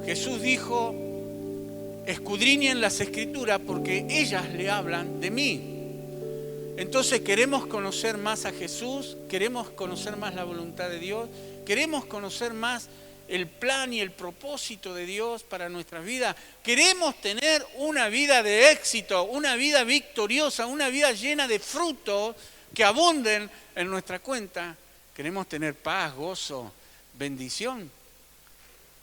Jesús dijo, escudriñen las Escrituras porque ellas le hablan de mí. Entonces queremos conocer más a Jesús, queremos conocer más la voluntad de Dios, queremos conocer más el plan y el propósito de Dios para nuestras vidas. Queremos tener una vida de éxito, una vida victoriosa, una vida llena de frutos que abunden en nuestra cuenta. Queremos tener paz, gozo, bendición.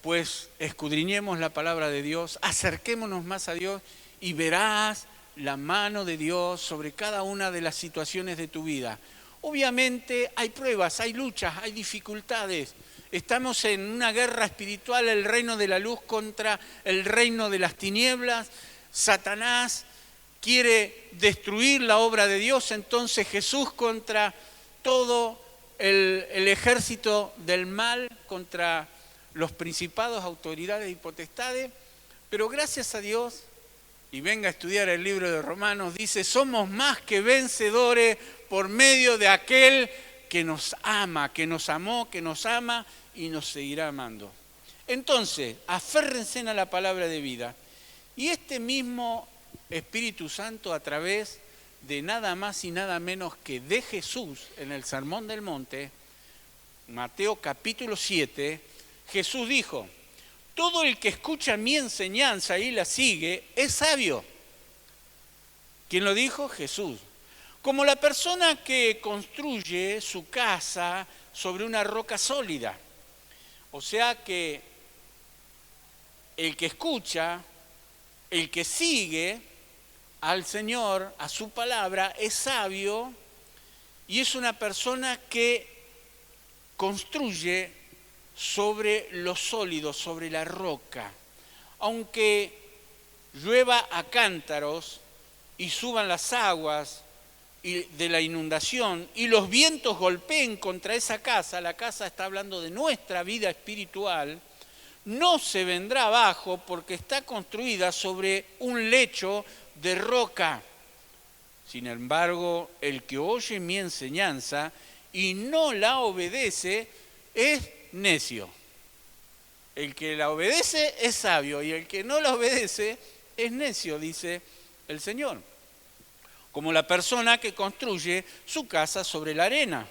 Pues escudriñemos la palabra de Dios, acerquémonos más a Dios y verás la mano de Dios sobre cada una de las situaciones de tu vida. Obviamente hay pruebas, hay luchas, hay dificultades. Estamos en una guerra espiritual, el reino de la luz contra el reino de las tinieblas. Satanás quiere destruir la obra de Dios, entonces Jesús contra todo el ejército del mal, contra los principados, autoridades y potestades. Pero gracias a Dios, y venga a estudiar el libro de Romanos, dice, somos más que vencedores por medio de aquel que nos ama, que nos amó, que nos ama y nos seguirá amando. Entonces, aférrense a la palabra de vida. Y este mismo Espíritu Santo, a través de nada más y nada menos que de Jesús, en el Sermón del Monte, Mateo capítulo 7, Jesús dijo, todo el que escucha mi enseñanza y la sigue es sabio. ¿Quién lo dijo? Jesús. Como la persona que construye su casa sobre una roca sólida. O sea que el que escucha, el que sigue al Señor, a su palabra, es sabio y es una persona que construye sobre lo sólido, sobre la roca. Aunque llueva a cántaros y suban las aguas de la inundación y los vientos golpeen contra esa casa, la casa está hablando de nuestra vida espiritual, no se vendrá abajo porque está construida sobre un lecho de roca. Sin embargo, el que oye mi enseñanza y no la obedece es necio. El que la obedece es sabio y el que no la obedece es necio, dice el Señor. Como la persona que construye su casa sobre la arena.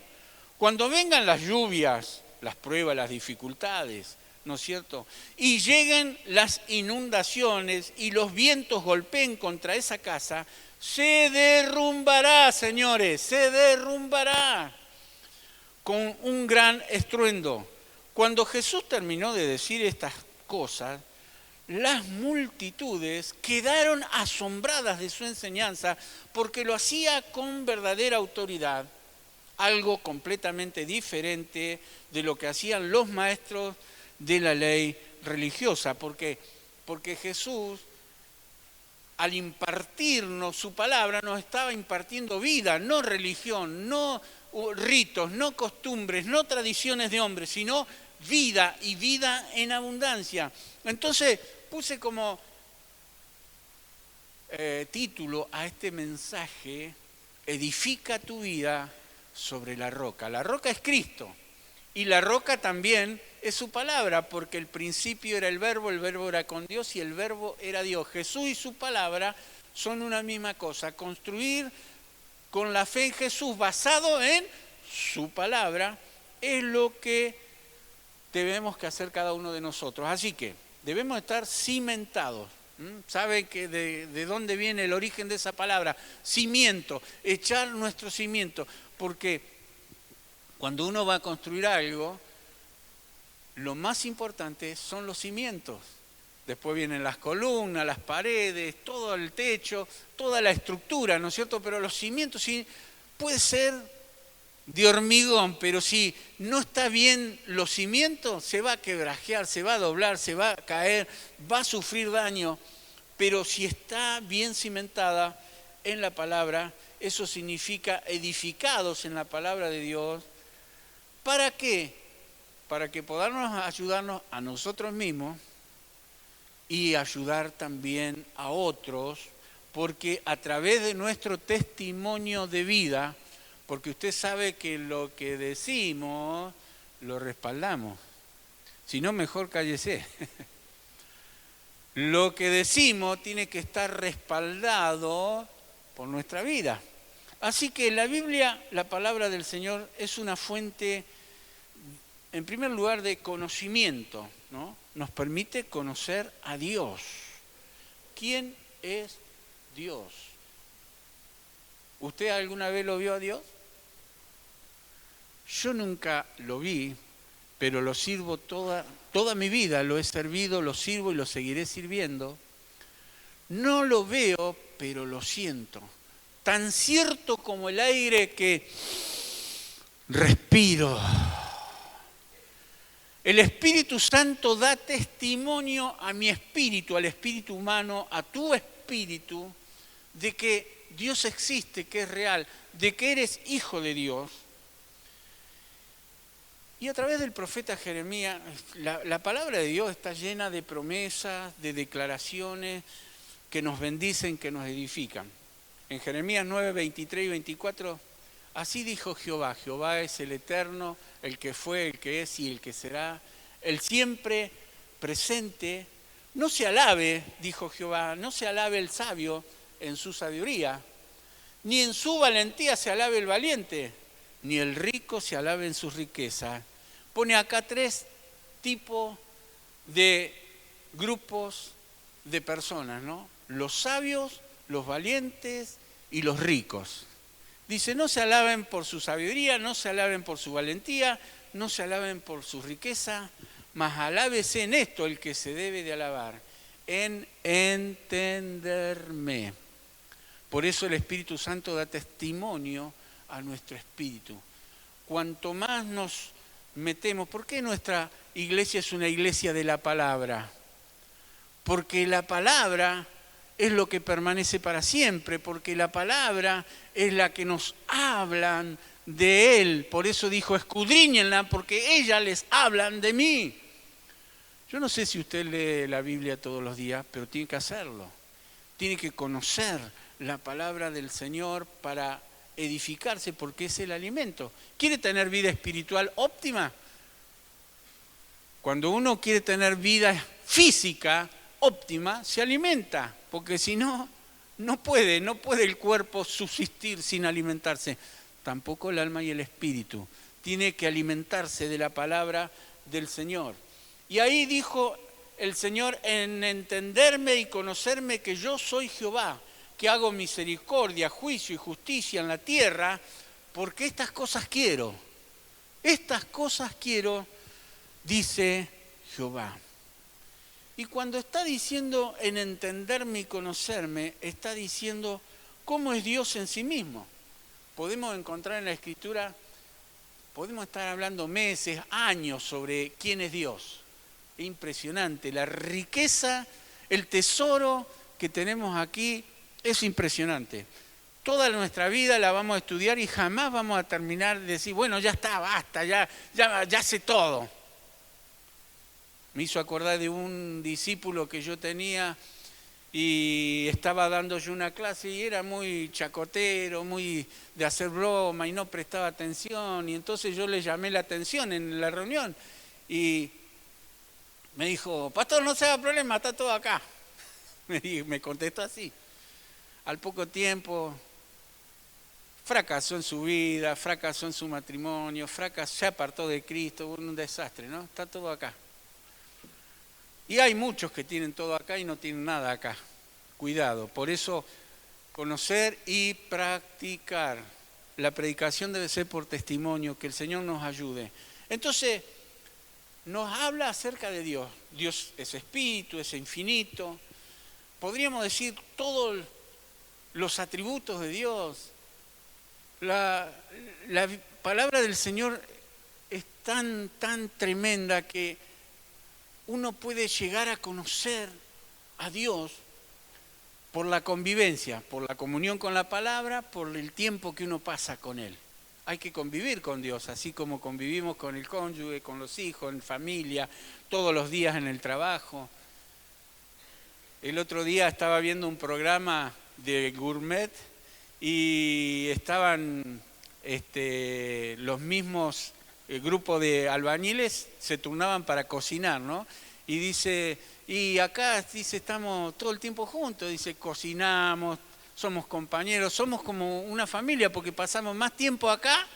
Cuando vengan las lluvias, las pruebas, las dificultades, ¿no es cierto? Y lleguen las inundaciones y los vientos golpeen contra esa casa, se derrumbará, señores, se derrumbará con un gran estruendo. Cuando Jesús terminó de decir estas cosas, las multitudes quedaron asombradas de su enseñanza porque lo hacía con verdadera autoridad, algo completamente diferente de lo que hacían los maestros de la ley religiosa. Porque Jesús, al impartirnos su palabra, nos estaba impartiendo vida, no religión, no ritos, no costumbres, no tradiciones de hombres, sino vida y vida en abundancia. Entonces puse como título a este mensaje, edifica tu vida sobre la roca. La roca es Cristo y la roca también es su palabra, porque el principio era el verbo era con Dios y el verbo era Dios. Jesús y su palabra son una misma cosa. Construir con la fe en Jesús basado en su palabra es lo que debemos que hacer cada uno de nosotros. Así que debemos estar cimentados. ¿Sabe que de dónde viene el origen de esa palabra? Cimiento, echar nuestro cimiento. Porque cuando uno va a construir algo, lo más importante son los cimientos. Después vienen las columnas, las paredes, todo el techo, toda la estructura, ¿no es cierto? Pero los cimientos sí puede ser de hormigón, pero si no está bien los cimientos, se va a quebrajear, se va a doblar, se va a caer, va a sufrir daño. Pero si está bien cimentada en la palabra, eso significa edificados en la palabra de Dios. ¿Para qué? Para que podamos ayudarnos a nosotros mismos y ayudar también a otros, porque a través de nuestro testimonio de vida, porque usted sabe que lo que decimos lo respaldamos. Si no, mejor cállese. Lo que decimos tiene que estar respaldado por nuestra vida. Así que la Biblia, la palabra del Señor, es una fuente, en primer lugar, de conocimiento, ¿no? Nos permite conocer a Dios. ¿Quién es Dios? ¿Usted alguna vez lo vio a Dios? Yo nunca lo vi, pero lo sirvo toda mi vida, lo he servido, lo sirvo y lo seguiré sirviendo. No lo veo, pero lo siento. Tan cierto como el aire que respiro. El Espíritu Santo da testimonio a mi espíritu, al espíritu humano, a tu espíritu, de que Dios existe, que es real, de que eres hijo de Dios. Y a través del profeta Jeremías, la palabra de Dios está llena de promesas, de declaraciones que nos bendicen, que nos edifican. En Jeremías 9, 23 y 24, así dijo Jehová. Jehová es el eterno, el que fue, el que es y el que será, el siempre presente. No se alabe, dijo Jehová, no se alabe el sabio en su sabiduría, ni en su valentía se alabe el valiente, ni el rico se alabe en sus riquezas. Pone acá 3 tipos de grupos de personas, ¿no? Los sabios, los valientes y los ricos. Dice, no se alaben por su sabiduría, no se alaben por su valentía, no se alaben por su riqueza, mas alábese en esto el que se debe de alabar, en entenderme. Por eso el Espíritu Santo da testimonio a nuestro espíritu. Cuanto más nos metemos, ¿por qué nuestra iglesia es una iglesia de la palabra? Porque la palabra es lo que permanece para siempre, porque la palabra es la que nos hablan de Él. Por eso dijo, escudriñenla, porque ellas les hablan de mí. Yo no sé si usted lee la Biblia todos los días, pero tiene que hacerlo. Tiene que conocer la palabra del Señor para edificarse, porque es el alimento. ¿Quiere tener vida espiritual óptima? Cuando uno quiere tener vida física óptima, se alimenta, porque si no, no puede el cuerpo subsistir sin alimentarse. Tampoco el alma y el espíritu. Tiene que alimentarse de la palabra del Señor. Y ahí dijo el Señor, en entenderme y conocerme que yo soy Jehová, que hago misericordia, juicio y justicia en la tierra, porque estas cosas quiero, dice Jehová. Y cuando está diciendo en entenderme y conocerme, está diciendo cómo es Dios en sí mismo. Podemos encontrar en la Escritura, podemos estar hablando meses, años sobre quién es Dios. Es impresionante, la riqueza, el tesoro que tenemos aquí es impresionante. Toda nuestra vida la vamos a estudiar y jamás vamos a terminar de decir, bueno, ya está, basta, ya sé todo. Me hizo acordar de un discípulo que yo tenía y estaba dando yo una clase y era muy chacotero, muy de hacer broma y no prestaba atención. Y entonces yo le llamé la atención en la reunión y me dijo, pastor, no se haga problema, está todo acá. Me contestó así. Al poco tiempo fracasó en su vida, fracasó en su matrimonio, se apartó de Cristo, un desastre, ¿no? Está todo acá. Y hay muchos que tienen todo acá y no tienen nada acá. Cuidado, por eso conocer y practicar. La predicación debe ser por testimonio, que el Señor nos ayude. Entonces, nos habla acerca de Dios. Dios es espíritu, es infinito. Podríamos decir todos los atributos de Dios. La palabra del Señor es tan tremenda que uno puede llegar a conocer a Dios por la convivencia, por la comunión con la palabra, por el tiempo que uno pasa con Él. Hay que convivir con Dios, así como convivimos con el cónyuge, con los hijos, en familia, todos los días en el trabajo. El otro día estaba viendo un programa de gourmet y estaban los mismos el grupo de albañiles se turnaban para cocinar, ¿no? Y dice, y acá dice, estamos todo el tiempo juntos, dice, cocinamos, somos compañeros, somos como una familia porque pasamos más tiempo acá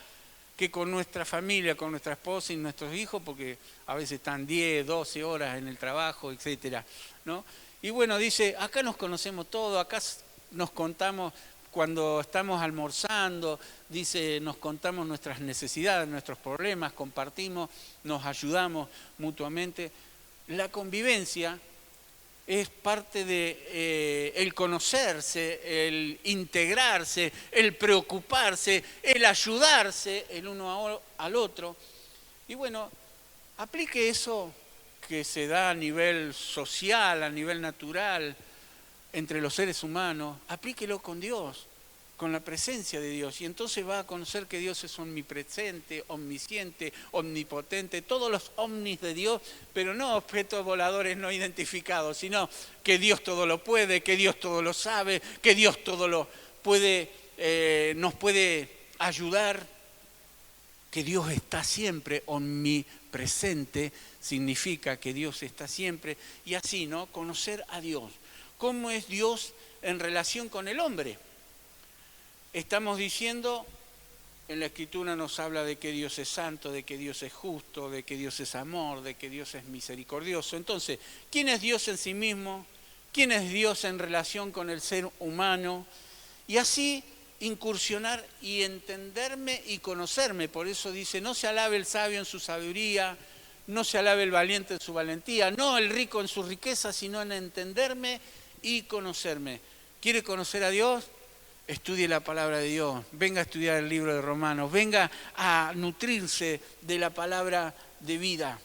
que con nuestra familia, con nuestra esposa y nuestros hijos, porque a veces están 10, 12 horas en el trabajo, etcétera, ¿no? Y bueno, dice, acá nos conocemos todos, acá nos contamos cuando estamos almorzando, dice, nos contamos nuestras necesidades, nuestros problemas, compartimos, nos ayudamos mutuamente. La convivencia es parte de el conocerse, el integrarse, el preocuparse, el ayudarse el uno al otro. Y bueno, aplique eso que se da a nivel social, a nivel natural, entre los seres humanos, aplíquelo con Dios, con la presencia de Dios. Y entonces va a conocer que Dios es omnipresente, omnisciente, omnipotente, todos los omnis de Dios, pero no objetos voladores no identificados, sino que Dios todo lo puede, que Dios todo lo sabe, que Dios todo lo puede, nos puede ayudar, que Dios está siempre omnipresente, significa que Dios está siempre, y así, ¿no? Conocer a Dios. ¿Cómo es Dios en relación con el hombre? Estamos diciendo, en la Escritura nos habla de que Dios es santo, de que Dios es justo, de que Dios es amor, de que Dios es misericordioso. Entonces, ¿quién es Dios en sí mismo? ¿Quién es Dios en relación con el ser humano? Y así incursionar y entenderme y conocerme. Por eso dice, no se alabe el sabio en su sabiduría, no se alabe el valiente en su valentía, no el rico en su riqueza, sino en entenderme y conocerme. ¿Quiere conocer a Dios? Estudie la palabra de Dios, venga a estudiar el libro de Romanos, venga a nutrirse de la palabra de vida.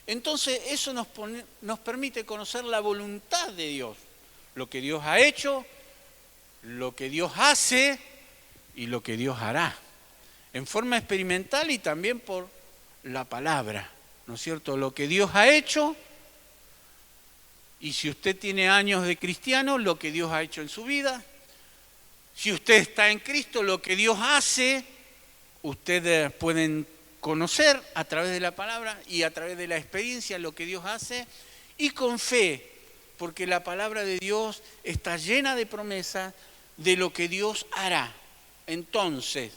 Entonces eso nos permite conocer la voluntad de Dios, lo que Dios ha hecho, lo que Dios hace y lo que Dios hará, en forma experimental y también por la palabra, ¿no es cierto? Lo que Dios ha hecho. Y si usted tiene años de cristiano, lo que Dios ha hecho en su vida. Si usted está en Cristo, lo que Dios hace, ustedes pueden conocer a través de la palabra y a través de la experiencia lo que Dios hace. Y con fe, porque la palabra de Dios está llena de promesas de lo que Dios hará. Entonces,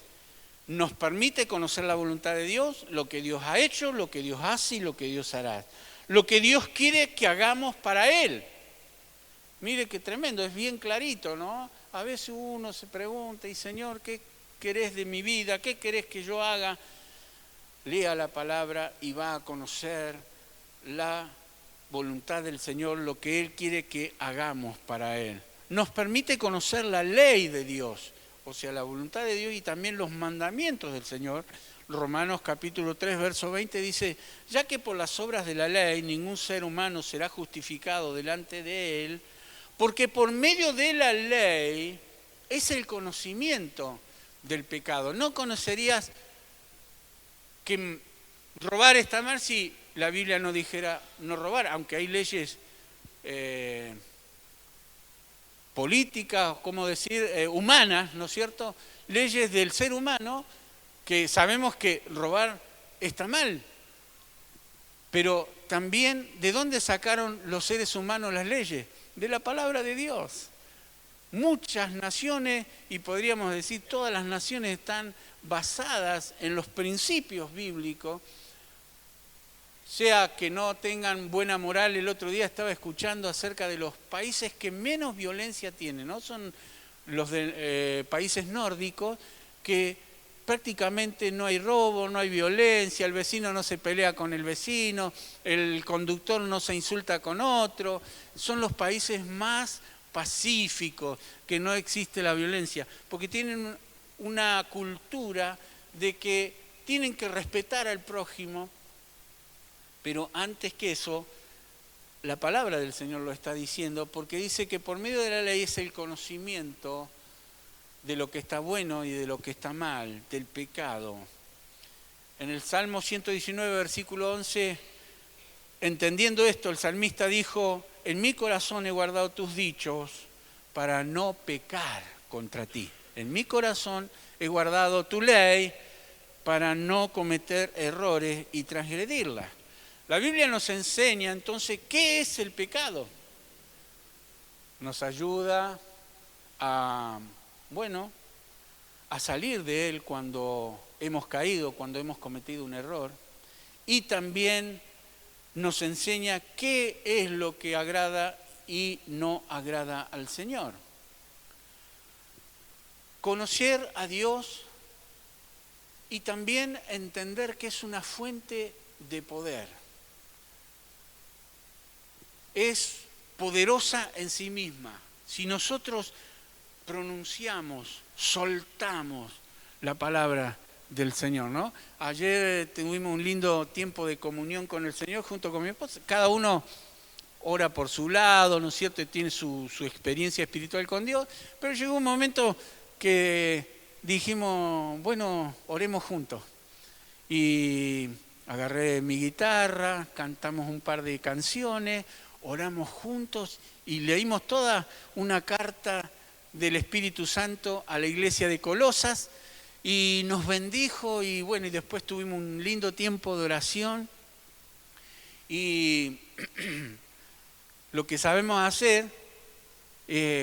nos permite conocer la voluntad de Dios, lo que Dios ha hecho, lo que Dios hace y lo que Dios hará. Lo que Dios quiere que hagamos para Él. Mire qué tremendo, es bien clarito, ¿no? A veces uno se pregunta, y Señor, ¿qué querés de mi vida? ¿Qué querés que yo haga? Lea la palabra y va a conocer la voluntad del Señor, lo que Él quiere que hagamos para Él. Nos permite conocer la ley de Dios, o sea, la voluntad de Dios y también los mandamientos del Señor. Romanos capítulo 3, verso 20 dice, ya que por las obras de la ley ningún ser humano será justificado delante de Él, porque por medio de la ley es el conocimiento del pecado. No conocerías que robar está mal si la Biblia no dijera no robar, aunque hay leyes políticas, ¿cómo decir?, humanas, ¿no es cierto? Leyes del ser humano que sabemos que robar está mal. Pero también, ¿de dónde sacaron los seres humanos las leyes? De la palabra de Dios. Muchas naciones, y podríamos decir todas las naciones, están basadas en los principios bíblicos, sea que no tengan buena moral. El otro día estaba escuchando acerca de los países que menos violencia tienen, ¿no? Son los de países nórdicos, que prácticamente no hay robo, no hay violencia, el vecino no se pelea con el vecino, el conductor no se insulta con otro. Son los países más pacíficos, que no existe la violencia, porque tienen una cultura de que tienen que respetar al prójimo, pero antes que eso, la palabra del Señor lo está diciendo, porque dice que por medio de la ley es el conocimiento de lo que está bueno y de lo que está mal, del pecado. En el Salmo 119, versículo 11, entendiendo esto, el salmista dijo, en mi corazón he guardado tus dichos para no pecar contra ti. En mi corazón he guardado tu ley para no cometer errores y transgredirla. La Biblia nos enseña entonces qué es el pecado. Nos ayuda a salir de él cuando hemos caído, cuando hemos cometido un error. Y también nos enseña qué es lo que agrada y no agrada al Señor. Conocer a Dios y también entender que es una fuente de poder. Es poderosa en sí misma. Si nosotros pronunciamos, soltamos la palabra del Señor, ¿no? Ayer tuvimos un lindo tiempo de comunión con el Señor junto con mi esposa. Cada uno ora por su lado, ¿no es cierto? Y tiene su experiencia espiritual con Dios. Pero llegó un momento que dijimos, bueno, oremos juntos. Y agarré mi guitarra, cantamos un par de canciones, oramos juntos y leímos toda una carta del Espíritu Santo a la iglesia de Colosas y nos bendijo y bueno, y después tuvimos un lindo tiempo de oración y lo que sabemos hacer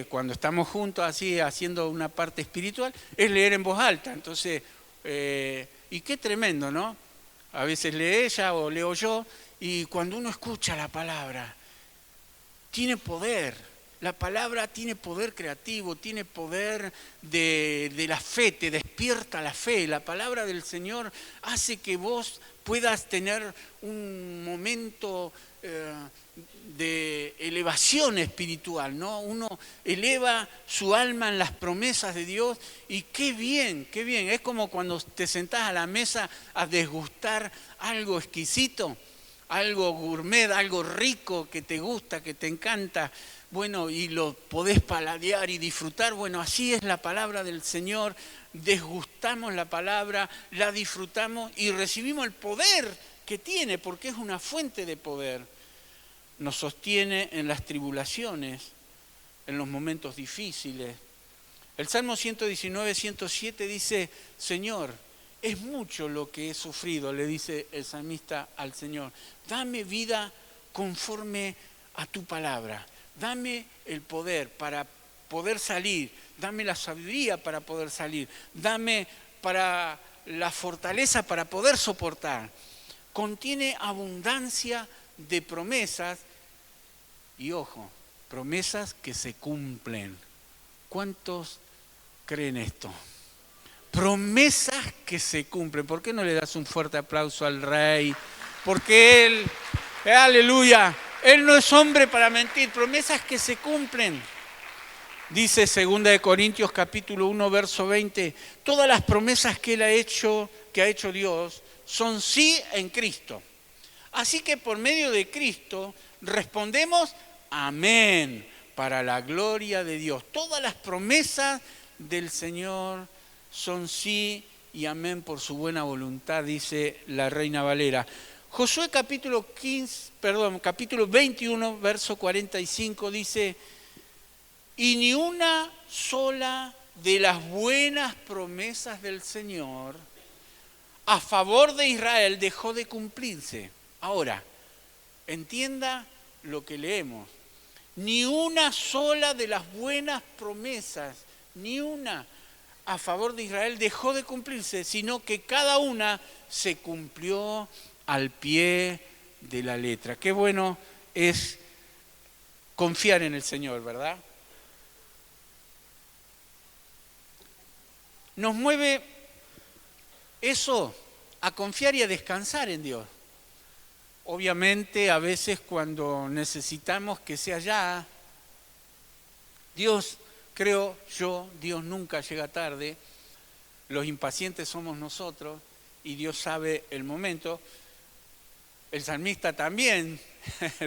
cuando estamos juntos así haciendo una parte espiritual es leer en voz alta. Entonces, y qué tremendo, ¿no? A veces lee ella o leo yo y cuando uno escucha la palabra, tiene poder. La palabra tiene poder creativo, tiene poder de la fe, te despierta la fe. La palabra del Señor hace que vos puedas tener un momento de elevación espiritual, ¿no? Uno eleva su alma en las promesas de Dios y qué bien, qué bien. Es como cuando te sentás a la mesa a degustar algo exquisito, algo gourmet, algo rico que te gusta, que te encanta. Bueno, y lo podés paladear y disfrutar. Bueno, así es la palabra del Señor. Desgustamos la palabra, la disfrutamos y recibimos el poder que tiene, porque es una fuente de poder. Nos sostiene en las tribulaciones, en los momentos difíciles. El Salmo 119, 107 dice, Señor, es mucho lo que he sufrido, le dice el salmista al Señor. Dame vida conforme a tu palabra. Dame el poder para poder salir, dame la sabiduría para poder salir, dame para la fortaleza para poder soportar. Contiene abundancia de promesas y ojo, promesas que se cumplen. ¿Cuántos creen esto? Promesas que se cumplen. ¿Por qué no le das un fuerte aplauso al Rey? Porque Él, aleluya, Él no es hombre para mentir, promesas que se cumplen. Dice 2 Corintios capítulo 1, verso 20, todas las promesas que ha hecho Dios, son sí en Cristo. Así que por medio de Cristo respondemos amén para la gloria de Dios. Todas las promesas del Señor son sí y amén por su buena voluntad, dice la Reina Valera. Josué capítulo 21, verso 45 dice, y ni una sola de las buenas promesas del Señor a favor de Israel dejó de cumplirse. Ahora, entienda lo que leemos. Ni una sola de las buenas promesas, ni una a favor de Israel dejó de cumplirse, sino que cada una se cumplió al pie de la letra. Qué bueno es confiar en el Señor, ¿verdad? Nos mueve eso a confiar y a descansar en Dios. Obviamente, a veces cuando necesitamos que sea ya, Dios, creo yo, Dios nunca llega tarde, los impacientes somos nosotros y Dios sabe el momento. El salmista también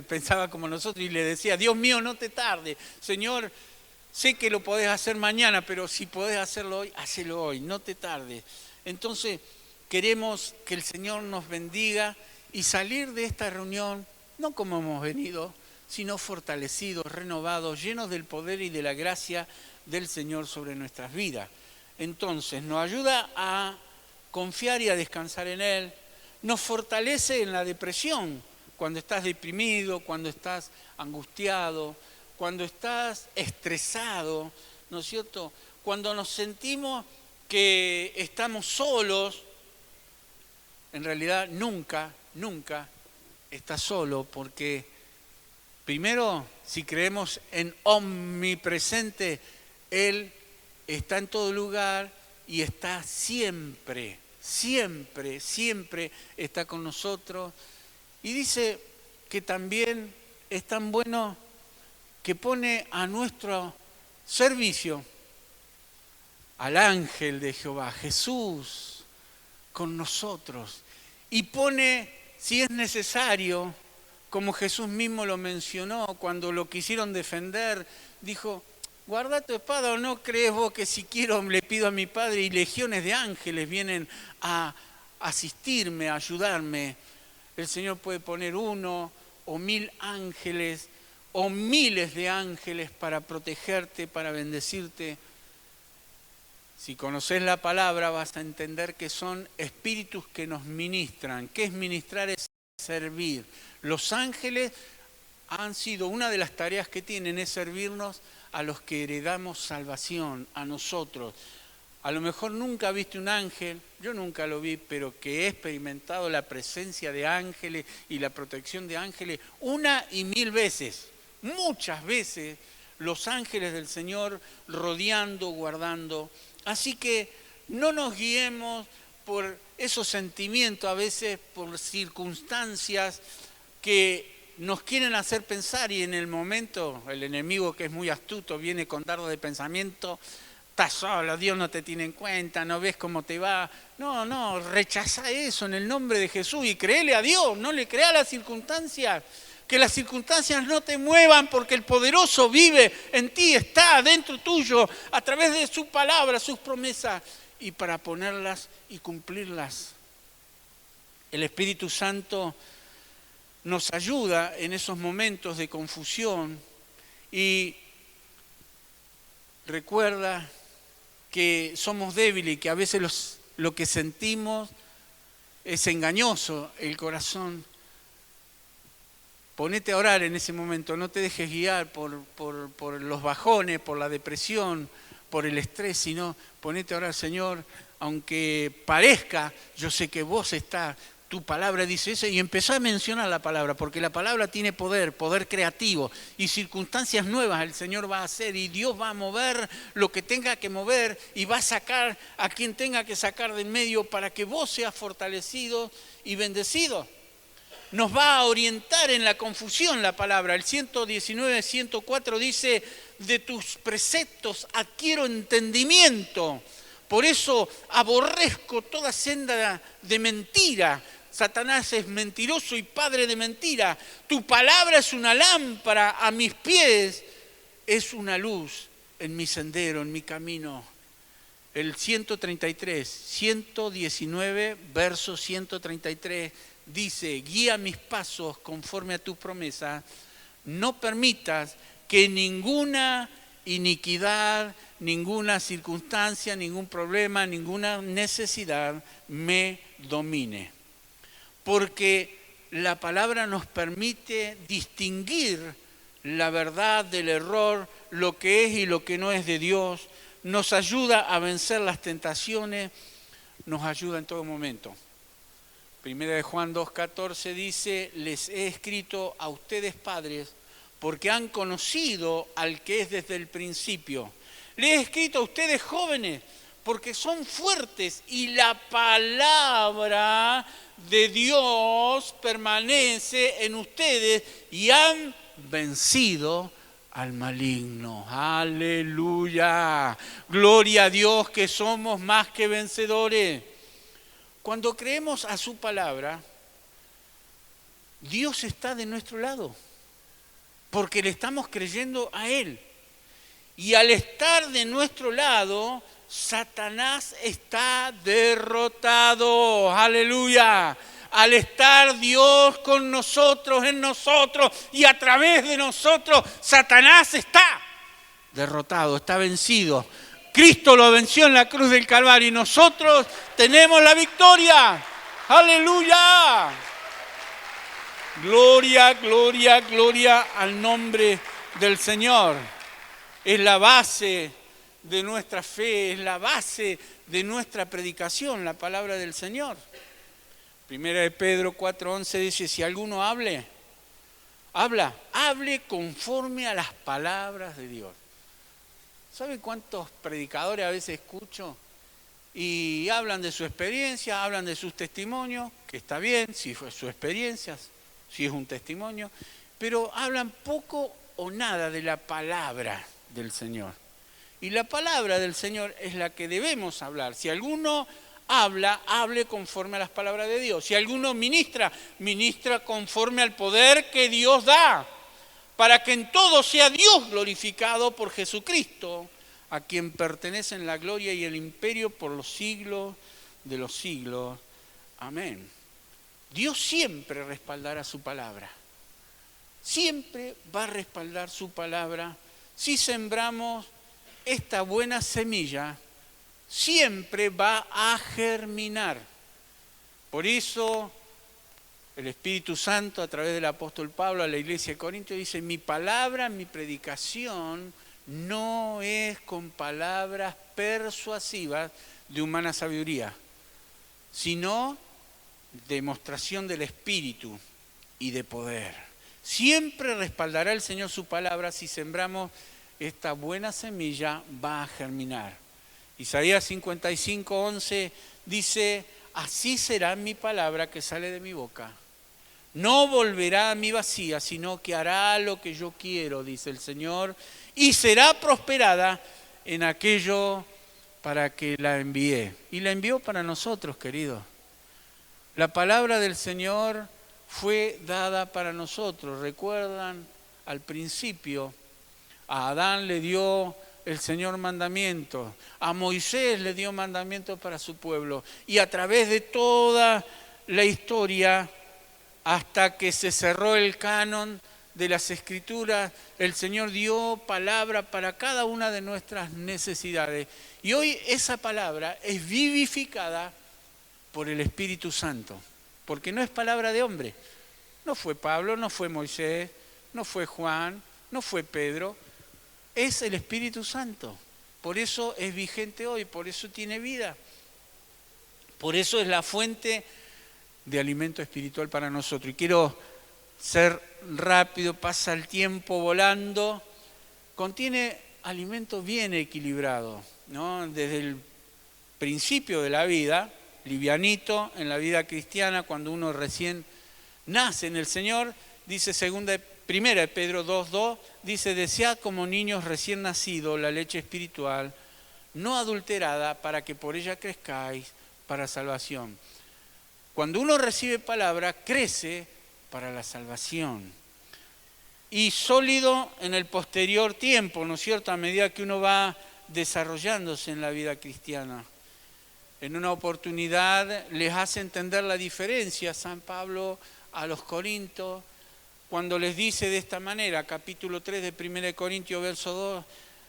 pensaba como nosotros y le decía, Dios mío, no te tardes, Señor, sé que lo podés hacer mañana, pero si podés hacerlo hoy, hacelo hoy, no te tardes. Entonces, queremos que el Señor nos bendiga y salir de esta reunión, no como hemos venido, sino fortalecidos, renovados, llenos del poder y de la gracia del Señor sobre nuestras vidas. Entonces, nos ayuda a confiar y a descansar en Él. Nos fortalece en la depresión, cuando estás deprimido, cuando estás angustiado, cuando estás estresado, ¿no es cierto? Cuando nos sentimos que estamos solos, en realidad nunca estás solo, porque primero, si creemos en omnipresente, Él está en todo lugar y está siempre está con nosotros. Y dice que también es tan bueno que pone a nuestro servicio al ángel de Jehová, Jesús, con nosotros. Y pone, si es necesario, como Jesús mismo lo mencionó, cuando lo quisieron defender, dijo: guarda tu espada, o no crees vos que si quiero le pido a mi Padre y legiones de ángeles vienen a asistirme, a ayudarme. El Señor puede poner 1 o 1000 ángeles o miles de ángeles para protegerte, para bendecirte. Si conoces la palabra vas a entender que son espíritus que nos ministran. ¿Qué es ministrar? Es servir. Los ángeles han sido, una de las tareas que tienen es servirnos a los que heredamos salvación, a nosotros. A lo mejor nunca viste un ángel, yo nunca lo vi, pero que he experimentado la presencia de ángeles y la protección de ángeles 1 y 1000 veces. Muchas veces los ángeles del Señor rodeando, guardando. Así que no nos guiemos por esos sentimientos, a veces por circunstancias que nos quieren hacer pensar, y en el momento el enemigo, que es muy astuto, viene con dardo de pensamiento: estás solo, Dios no te tiene en cuenta, no ves cómo te va. No, rechaza eso en el nombre de Jesús y créele a Dios, no le crea a las circunstancias. Que las circunstancias no te muevan, porque el poderoso vive en ti, está dentro tuyo, a través de su palabra, sus promesas, y para ponerlas y cumplirlas. El Espíritu Santo nos ayuda en esos momentos de confusión y recuerda que somos débiles y que a veces lo que sentimos es engañoso, el corazón. Ponete a orar en ese momento, no te dejes guiar por los bajones, por la depresión, por el estrés, sino ponete a orar: Señor, aunque parezca, yo sé que vos estás. Tu palabra dice eso, y empezó a mencionar la palabra, porque la palabra tiene poder creativo, y circunstancias nuevas el Señor va a hacer, y Dios va a mover lo que tenga que mover, y va a sacar a quien tenga que sacar de en medio para que vos seas fortalecido y bendecido. Nos va a orientar en la confusión la palabra. El 119, 104 dice: de tus preceptos adquiero entendimiento, por eso aborrezco toda senda de mentira. Satanás es mentiroso y padre de mentira. Tu palabra es una lámpara a mis pies, es una luz en mi sendero, en mi camino. El 119, verso 133, dice: guía mis pasos conforme a tu promesa, no permitas que ninguna iniquidad, ninguna circunstancia, ningún problema, ninguna necesidad me domine. Porque la palabra nos permite distinguir la verdad del error, lo que es y lo que no es de Dios, nos ayuda a vencer las tentaciones, nos ayuda en todo momento. Primera de Juan 2:14 dice: les he escrito a ustedes, padres, porque han conocido al que es desde el principio. Les he escrito a ustedes, jóvenes, porque son fuertes y la palabra de Dios permanece en ustedes y han vencido al maligno. ¡Aleluya! Gloria a Dios, que somos más que vencedores. Cuando creemos a su palabra, Dios está de nuestro lado, porque le estamos creyendo a Él. Y al estar de nuestro lado, Satanás está derrotado. ¡Aleluya! Al estar Dios con nosotros, en nosotros y a través de nosotros, Satanás está derrotado, está vencido. Cristo lo venció en la cruz del Calvario y nosotros tenemos la victoria. ¡Aleluya! Gloria, gloria, gloria al nombre del Señor. Es la base de nuestra fe, es la base de nuestra predicación, la palabra del Señor. Primera de Pedro 4:11 dice, si alguno hable conforme a las palabras de Dios. ¿Sabe cuántos predicadores a veces escucho? Y hablan de su experiencia, hablan de sus testimonios, que está bien, si fue su experiencia, si es un testimonio, pero hablan poco o nada de la palabra del Señor. Y la palabra del Señor es la que debemos hablar. Si alguno hable conforme a las palabras de Dios. Si alguno ministra conforme al poder que Dios da, para que en todo sea Dios glorificado por Jesucristo, a quien pertenecen la gloria y el imperio por los siglos de los siglos. Amén. Dios siempre respaldará su palabra. Siempre va a respaldar su palabra. Si sembramos esta buena semilla, siempre va a germinar. Por eso el Espíritu Santo, a través del apóstol Pablo a la iglesia de Corintios, dice, mi palabra, mi predicación no es con palabras persuasivas de humana sabiduría, sino demostración del Espíritu y de poder. Siempre respaldará el Señor su palabra. Si sembramos esta buena semilla, va a germinar. Isaías 55:11 dice, así será mi palabra que sale de mi boca. No volverá a mí vacía, sino que hará lo que yo quiero, dice el Señor, y será prosperada en aquello para que la envié. Y la envió para nosotros, queridos. La palabra del Señor fue dada para nosotros. ¿Recuerdan? Al principio, a Adán le dio el Señor mandamientos, a Moisés le dio mandamientos para su pueblo, y a través de toda la historia, hasta que se cerró el canon de las Escrituras, el Señor dio palabra para cada una de nuestras necesidades. Y hoy esa palabra es vivificada por el Espíritu Santo, porque no es palabra de hombre. No fue Pablo, no fue Moisés, no fue Juan, no fue Pedro, es el Espíritu Santo. Por eso es vigente hoy, por eso tiene vida. Por eso es la fuente de alimento espiritual para nosotros. Y quiero ser rápido, pasa el tiempo volando. Contiene alimento bien equilibrado, ¿no? Desde el principio de la vida, livianito en la vida cristiana, cuando uno recién nace en el Señor, dice primera de Pedro 2:2, dice, desead como niños recién nacidos la leche espiritual, no adulterada, para que por ella crezcáis para salvación. Cuando uno recibe palabra, crece para la salvación. Y sólido en el posterior tiempo, ¿no es cierto?, a medida que uno va desarrollándose en la vida cristiana. En una oportunidad les hace entender la diferencia San Pablo a los Corintios, cuando les dice de esta manera, capítulo 3 de 1 Corintios, verso 2,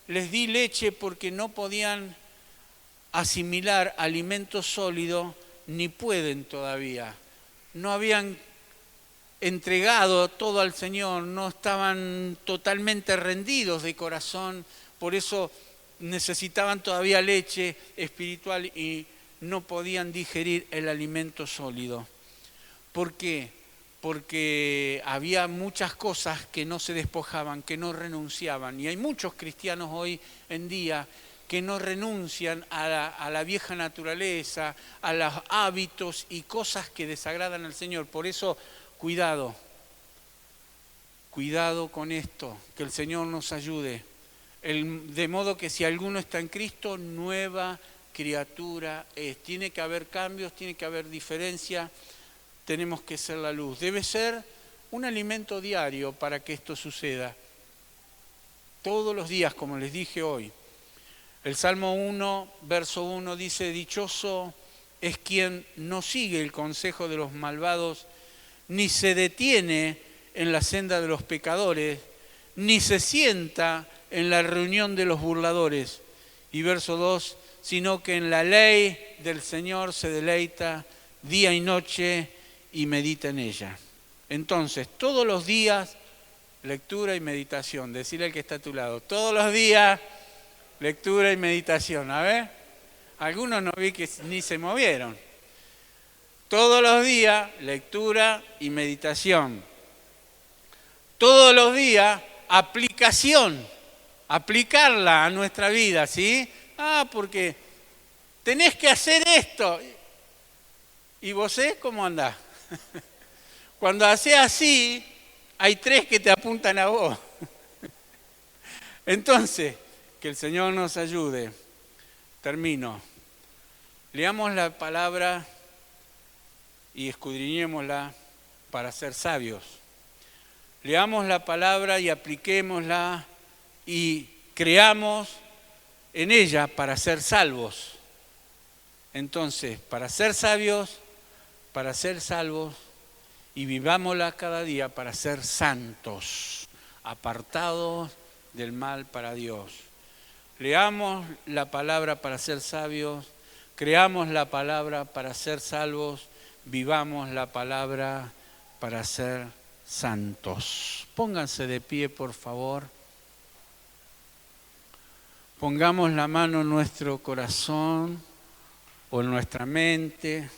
les di leche porque no podían asimilar alimento sólido, ni pueden todavía. No habían entregado todo al Señor, no estaban totalmente rendidos de corazón, por eso necesitaban todavía leche espiritual y no podían digerir el alimento sólido. ¿Por qué? Porque había muchas cosas que no se despojaban, que no renunciaban. Y hay muchos cristianos hoy en día que no renuncian a la vieja naturaleza, a los hábitos y cosas que desagradan al Señor. Por eso, cuidado con esto, que el Señor nos ayude. De modo que si alguno está en Cristo, nueva criatura es. Tiene que haber cambios, tiene que haber diferencia. Tenemos que ser la luz. Debe ser un alimento diario para que esto suceda. Todos los días, como les dije hoy. El Salmo 1, verso 1 dice, dichoso es quien no sigue el consejo de los malvados, ni se detiene en la senda de los pecadores, ni se sienta en la reunión de los burladores. Y verso 2, sino que en la ley del Señor se deleita día y noche y medita en ella. Entonces, todos los días, lectura y meditación. Decirle al que está a tu lado, todos los días, lectura y meditación. A ver, algunos no vi que ni se movieron. Todos los días, lectura y meditación. Todos los días, aplicación. Aplicarla a nuestra vida, ¿sí? Porque tenés que hacer esto. ¿Y vos cómo andás? Cuando haces así, hay 3 que te apuntan a vos. Entonces, que el Señor nos ayude. Termino. Leamos la palabra y escudriñémosla para ser sabios. Leamos la palabra y apliquémosla y creamos en ella para ser salvos. Entonces, para ser sabios, para ser salvos, y vivámosla cada día para ser santos, apartados del mal para Dios. Leamos la palabra para ser sabios, creamos la palabra para ser salvos, vivamos la palabra para ser santos. Pónganse de pie, por favor. Pongamos la mano en nuestro corazón o en nuestra mente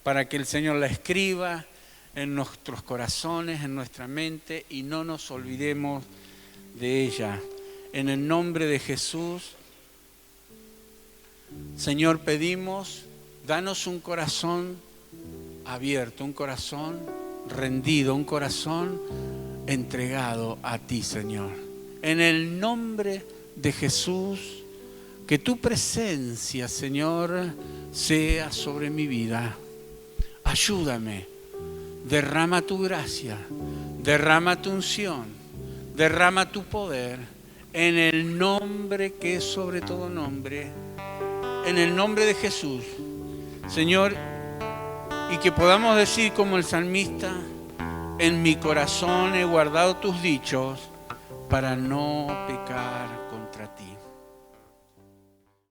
para que el Señor la escriba en nuestros corazones, en nuestra mente, y no nos olvidemos de ella. En el nombre de Jesús, Señor, pedimos, danos un corazón abierto, un corazón rendido, un corazón entregado a ti, Señor. En el nombre de Jesús, que tu presencia, Señor, sea sobre mi vida. Ayúdame, derrama tu gracia, derrama tu unción, derrama tu poder, en el nombre que es sobre todo nombre, en el nombre de Jesús, Señor, y que podamos decir como el salmista, en mi corazón he guardado tus dichos para no pecar contra ti.